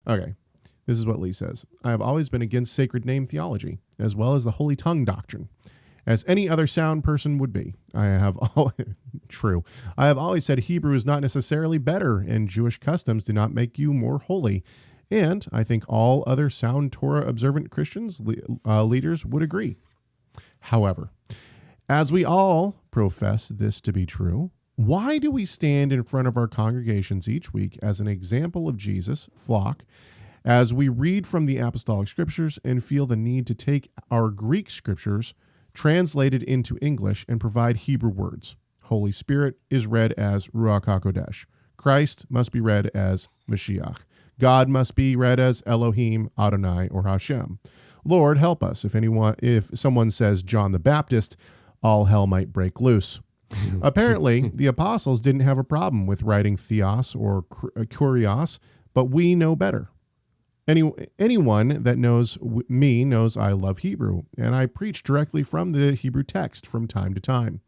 Okay. This is what Lee says. I have always been against sacred name theology, as well as the holy tongue doctrine, as any other sound person would be. True. I have always said Hebrew is not necessarily better, and Jewish customs do not make you more holy. And I think all other sound Torah observant Christians leaders would agree. However, as we all profess this to be true, why do we stand in front of our congregations each week as an example of Jesus' flock, as we read from the apostolic scriptures and feel the need to take our Greek scriptures translated into English and provide Hebrew words? Holy Spirit is read as Ruach HaKodesh. Christ must be read as Mashiach. God must be read as Elohim, Adonai, or Hashem. Lord, help us. If someone says John the Baptist, all hell might break loose. Apparently, the apostles didn't have a problem with writing theos or kurios, but we know better. Anyone that knows me knows I love Hebrew, and I preach directly from the Hebrew text from time to time.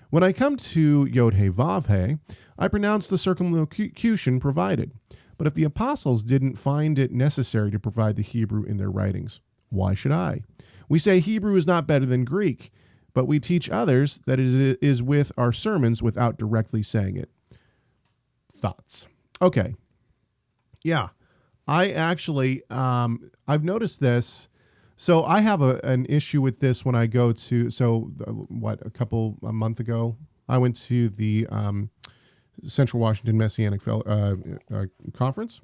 When I come to Yod He Vav He, I pronounce the circumlocution provided. But if the apostles didn't find it necessary to provide the Hebrew in their writings, why should I? We say Hebrew is not better than Greek, but we teach others that it is with our sermons without directly saying it. Thoughts? Okay. Yeah. I actually, I've noticed this. So I have an issue with this when I go to, a month ago, I went to the Central Washington Messianic Conference.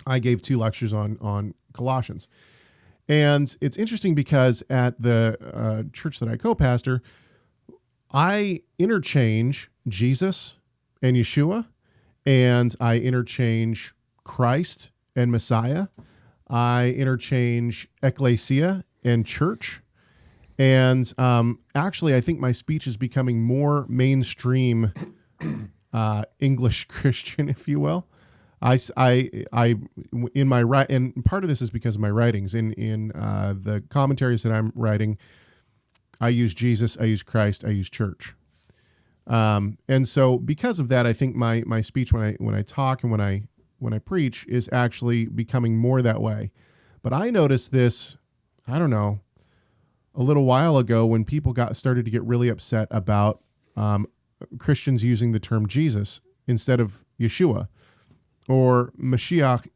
I gave 2 lectures on Colossians. And it's interesting because at the church that I co-pastor, I interchange Jesus and Yeshua, and I interchange Christ and Messiah. I interchange ecclesia and church. And actually, I think my speech is becoming more mainstream English Christian, if you will. In my and part of this is because of my writings. In the commentaries that I'm writing, I use Jesus, I use Christ, I use church. And so because of that, I think my speech when I talk and when I preach is actually becoming more that way. But I noticed this, I don't know, a little while ago when people started to get really upset about Christians using the term Jesus instead of Yeshua, or Mashiach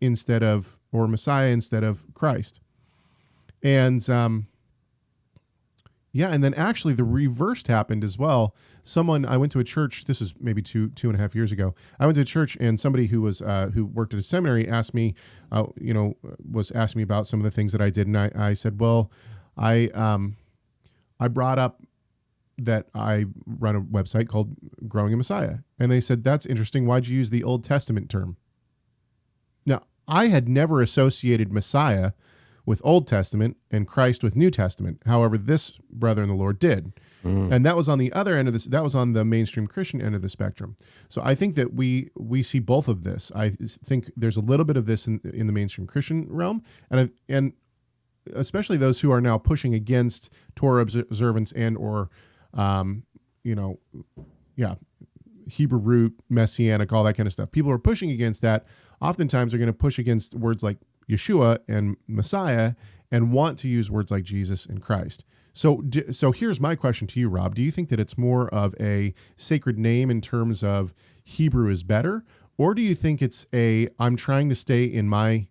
or Messiah instead of Christ. And and then actually the reverse happened as well. I went to a church, this is maybe two and a half years ago. I went to a church and somebody who worked at a seminary asked me, was asking me about some of the things that I did. And I said, well, I brought up that I run a website called Growing a Messiah. And they said, that's interesting. Why'd you use the Old Testament term? Now, I had never associated Messiah with Old Testament and Christ with New Testament. However, this brother in the Lord did. And that was on the other end of this. That was on the mainstream Christian end of the spectrum. So I think that we see both of this. I think there's a little bit of this in the mainstream Christian realm, and especially those who are now pushing against Torah observance and or Hebrew root, Messianic, all that kind of stuff. People who are pushing against that oftentimes are going to push against words like Yeshua and Messiah and want to use words like Jesus and Christ. So here's my question to you, Rob. Do you think that it's more of a sacred name in terms of Hebrew is better? Or do you think it's I'm trying to stay in my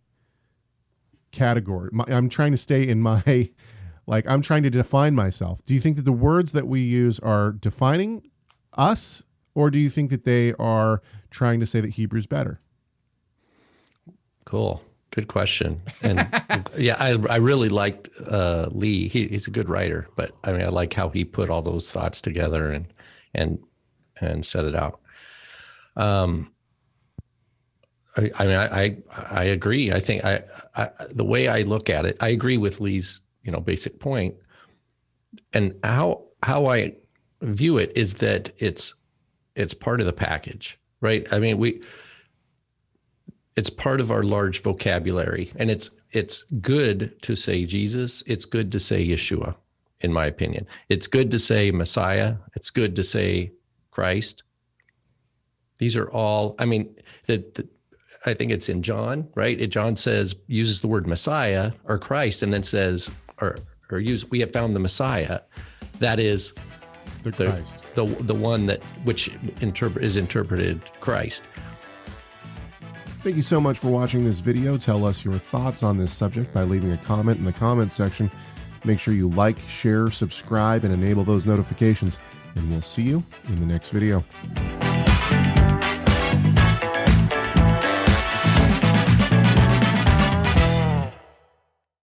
category. I'm trying to stay in my, I'm trying to define myself. Do you think that the words that we use are defining us? Or do you think that they are trying to say that Hebrew is better? Cool. Good question. And yeah, I really liked Lee. He's a good writer, but I mean, I like how he put all those thoughts together and set it out. I agree. I think the way I look at it, I agree with Lee's, basic point. And how I view it is that it's part of the package, right? I mean, it's part of our large vocabulary, and it's good to say Jesus. It's good to say Yeshua, in my opinion. It's good to say Messiah. It's good to say Christ. These are all, I mean, I think it's in John, right? John uses the word Messiah or Christ, and then says, we have found the Messiah. That is The Christ. the one that is interpreted Christ. Thank you so much for watching this video. Tell us your thoughts on this subject by leaving a comment in the comment section. Make sure you like, share, subscribe, and enable those notifications. And we'll see you in the next video.